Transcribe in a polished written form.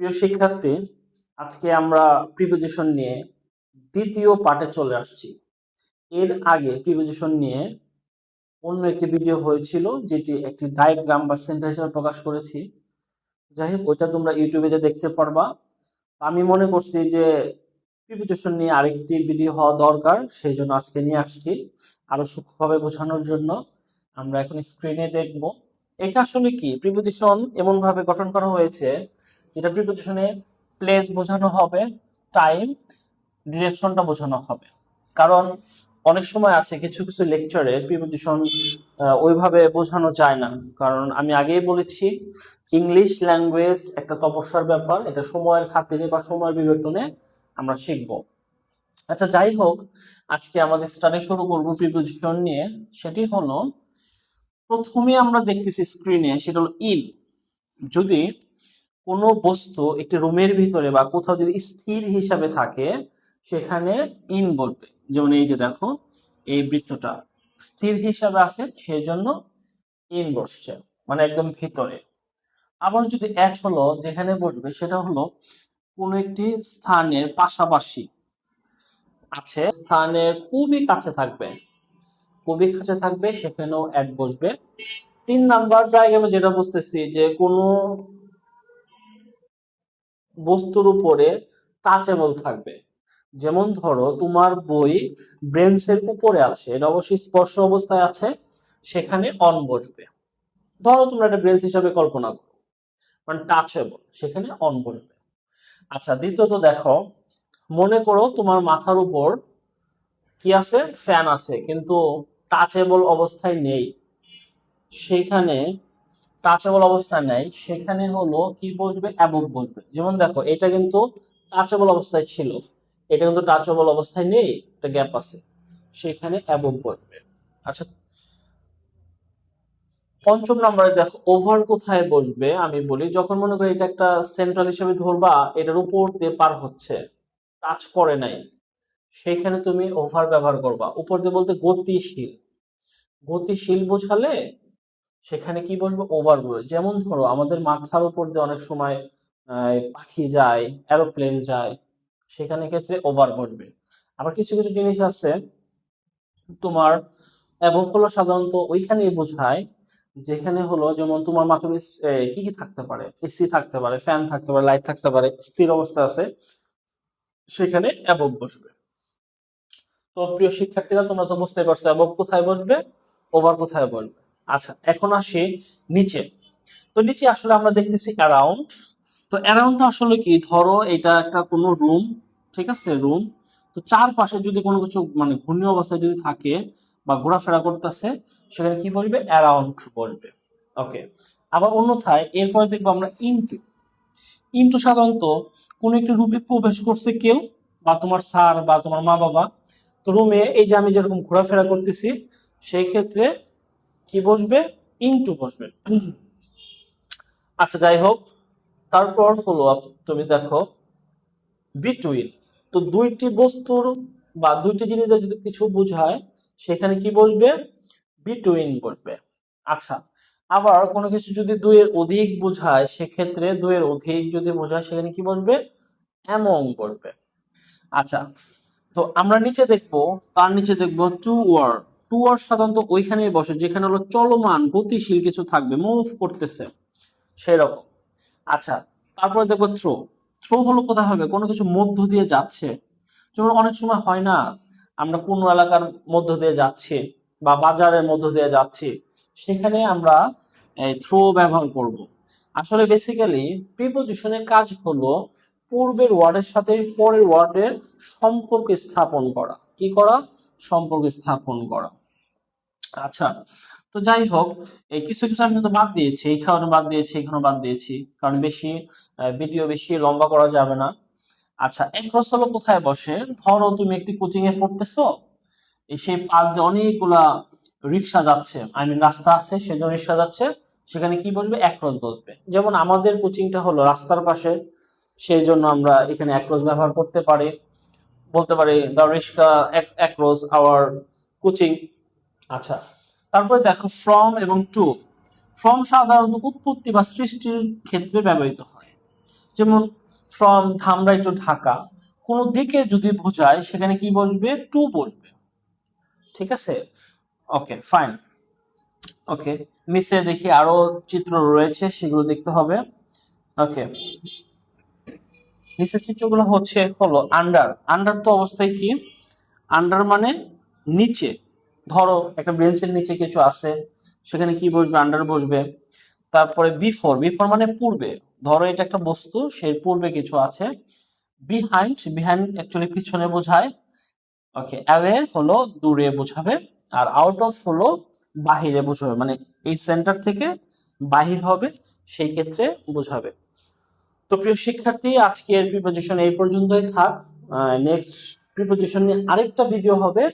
প্রিয় শিক্ষার্থী, আজকে আমরা প্রিপোজিশন নিয়ে দ্বিতীয় পার্টে চলে আসছি। এর আগে প্রিপোজিশন নিয়ে অন্য একটি ভিডিও হয়েছিল, যেটি একটি ডায়াগ্রাম বা সেন্টেন্স হিসেবে প্রকাশ করেছি। যাই হোক, ওইটা তোমরা ইউটিউবে যে দেখতে পারবা। আমি মনে করছি যে প্রিপোজিশন নিয়ে আরেকটি ভিডিও হওয়া দরকার, সেই জন্য আজকে নিয়ে আসছি আরো সূক্ষ্মভাবে বোঝানোর জন্য। আমরা এখন স্ক্রিনে দেখব এটা আসলে কি। প্রিপোজিশন এমন ভাবে গঠন করা হয়েছে যেটা প্রিপোজিশনে প্লেস বোঝানো হবে, টাইম, ডিরেকশনটা বোঝানো হবে। কারণ অনেক সময় আছে কিছু কিছু লেকচারে প্রিপোজিশন ওইভাবে বোঝানো যায় না। কারণ আমি আগেই বলেছি, ইংলিশ ল্যাঙ্গুয়েজ একটা তপস্যার ব্যাপার, এটা সময়ের খাতিরে বা সময়ের বিবর্তনে আমরা শিখব। আচ্ছা, যাই হোক, আজকে আমাদের স্টাডি শুরু করব প্রিপোজিশন নিয়ে। সেটি হলো, প্রথমে আমরা দেখতেছি স্ক্রিনে, সেটা হলো ইন। যদি কোনো বস্তু একটি রুমের ভিতরে বা কোথাও যদি স্থির হিসাবে থাকে, সেখানে ইন বলবে। যেমন এই যে দেখো, এই বৃত্তটা স্থির হিসাবে আছে, সেই জন্য ইন বসছে, মানে একদম ভিতরে। আবার যদি অ্যাট হলো, যেখানে বসবে সেটা হলো কোনো একটি স্থানের পাশাপাশি আছে, স্থানের খুবই কাছে থাকবে, খুবই কাছে থাকবে, সেখানেও অ্যাট বসবে। 3 নাম্বার ডায়াগ্রামে যেটা বুঝতেছি, যে কোনো বস্তুর উপরে টাচেবল থাকবে। যেমন ধরো, তোমার বই ব্রেঞ্চের উপরে আছে, এটা অবশ্যই স্পর্শ অবস্থায় আছে, সেখানে অন বসবে। ধরো তোমরা একটা ব্রেঞ্চ হিসাবে কল্পনা করো, মানে টাচেবল, সেখানে অন বসবে। আচ্ছা, দ্বিতীয়ত দেখো, মনে করো তোমার মাথার উপর কি আছে, ফ্যান আছে, কিন্তু টাচেবল অবস্থায় নেই। সেখানে টাচেবল অবস্থায় নেই, সেখানে হলো কি বসবে, অ্যাবভ বসবে। যেমন দেখো, এটা কিন্তু টাচেবল অবস্থায় ছিল, এটা কিন্তু টাচেবল অবস্থায় নেই, একটা গ্যাপ আছে, সেখানে অ্যাবভ বসবে। আচ্ছা, 5 নম্বরে দেখো, ওভার কোথায় বসবে। আমি বলি, যখন মনে করি এটা একটা সেন্ট্রাল হিসেবে ধরবা, এটার উপর দিয়ে পার হচ্ছে, টাচ করে নাই, সেখানে তুমি ওভার ব্যবহার করবা। উপর দিয়ে বলতে গতিশীল, গতিশীল বোঝালে সেখানে কি বলবো, ওভার বলবো। যেমন ধরো, আমাদের মাথার উপর দিয়ে অনেক সময় পাখি যায়, এরোপ্লেন যায়, সেখানে ক্ষেত্রে ওভার বলবে। আবার কিছু কিছু জিনিস আছে তোমার, এবং হলো সাধারণত ওইখানেই বোঝায় যেখানে হলো, যেমন তোমার মাথার কি কি থাকতে পারে, এসি থাকতে পারে, ফ্যান থাকতে পারে, লাইট থাকতে পারে, স্থির অবস্থা আছে, সেখানে অ্যাবভ বসবে। তো প্রিয় শিক্ষার্থীরা, তোমরা তো বুঝতে পারছো অ্যাবভ কোথায় বসবে, ওভার কোথায় বসবে। আচ্ছা, এখন আসি নিচে। তো নিচে আসলে আমরা দেখতেছি অ্যারাউন্ড। তো অ্যারাউন্ডটা আসলে কি, ধরো এটা একটা কোনো রুম, ঠিক আছে, রুম। তো চারপাশে যদি কোনো কিছু মানে ঘূর্ণি অবস্থায় যদি থাকে বা ঘোরাফেরা করতেছে, সেখানে কি বলবে, অ্যারাউন্ড বলবে। ওকে। আবার অন্যথায় এরপরে দেখবো আমরা ইনটু। ইনটু সাধারণত কোনো একটি রুমে প্রবেশ করছে কেউ, বা তোমার স্যার বা তোমার মা বাবা। তো রুমে এই যে আমি যেরকম ঘোরাফেরা করতেছি, সেই ক্ষেত্রে কি বসবে, ইনটু বসবে। আচ্ছা, যাই হোক, তারপর হলো তুমি দেখো বিটুইন। তো দুইটি বস্তুর বা দুইটি জিনিসের যদি কিছু বোঝায়, সেখানে কি বসবে, বিটুইন বসবে। আচ্ছা, আবার কোনো কিছু যদি দুইয়ের অধিক বোঝায়, সেক্ষেত্রে দুইয়ের অধিক যদি বোঝায়, সেখানে কি বসবে, অ্যামং বসবে। আচ্ছা, তো আমরা নিচে দেখবো, তার নিচে দেখবো টু ওয়ার। টু ওয়ার সাধারণত ওইখানেই বসে যেখানে হলো চলমান গতিশীল কিছু থাকবে, মুভ করতেছে, সেই রকম। আচ্ছা, তারপরে দেখবো থ্রো। থ্রো হলো কোথায় হবে, কোনো কিছু মধ্য দিয়ে যাচ্ছে। যেমন অনেক সময় হয় না, আমরা কোনো এলাকার মধ্য দিয়ে যাচ্ছি বা বাজারের মধ্য দিয়ে যাচ্ছি, সেখানে আমরা থ্রো ব্যবহার করব। আসলে বেসিক্যালি প্রিপোজিশনের কাজ হলো পূর্বের ওয়ার্ডের সাথে পরের ওয়ার্ডের সম্পর্ক স্থাপন করা। কি করা, সম্পর্ক স্থাপন করা। আচ্ছা, তো যাই হোক, এই কিছু কিছু আমি কিন্তু বাদ দিয়েছি, এই কারণে বাদ দিয়েছি, এখানে বাদ দিয়েছি, কারণ বেশি ভিডিও বেশি লম্বা করা যাবে না। আচ্ছা, এক্রস হলো কোথায় বসে, ধরো তুমি একটি কোচিং এ পড়তেছো, সেই পাশ দিয়ে অনেকগুলা রিক্সা যাচ্ছে, আই মিন রাস্তা আছে, সেজন্য রিক্সা যাচ্ছে, সেখানে কি বসবে, অ্যাক্রস বসবে। যেমন আমাদের কোচিংটা হলো রাস্তার পাশে, সেই জন্য আমরা এখানে অ্যাক্রস ব্যবহার করতে পারি। বলতে পারি the rickshaw across our coaching. আচ্ছা, তারপরে দেখো ফ্রম এবং টু। ফ্রম সাধারণত উৎপত্তি বা সৃষ্টির ক্ষেত্রে ব্যবহৃত হয়। যেমন ফ্রম ধামরাই টু ঢাকা, কোন দিকে যদি বোঝায় সেখানে কি বসবে? টু বসবে। ঠিক আছে, ওকে ফাইন। ওকে, নিচে দেখি আরো চিত্র রয়েছে, সেগুলো দেখতে হবে। ওকে, নিচের চিত্রগুলো হলো আন্ডার। আন্ডার তো অবস্থায় কি? আন্ডার মানে নিচে। ধরো একটা বেঞ্চের নিচে কিছু আছে, সেখানে কি বসবে? আন্ডার বসবে। তারপরে বিফোর, বিফোর মানে পূর্বে। ধরো এটা একটা বস্তু, সেই পূর্বে কিছু আছে। বিহাইন্ড, বিহাইন্ড অ্যাকচুয়ালি পিছনে বোঝায়। ওকে, অ্যাওয়ে হলো দূরে বোঝাবে। আর আউট অফ হলো বাহিরে বোঝাবে, মানে এই সেন্টার থেকে বাহির হবে, সেই ক্ষেত্রে বোঝাবে। তো প্রিয় শিক্ষার্থী, আজকের প্রিপোজিশন এই পর্যন্তই থাক। নেক্সট প্রিপোজিশন নিয়ে আরেকটা ভিডিও হবে।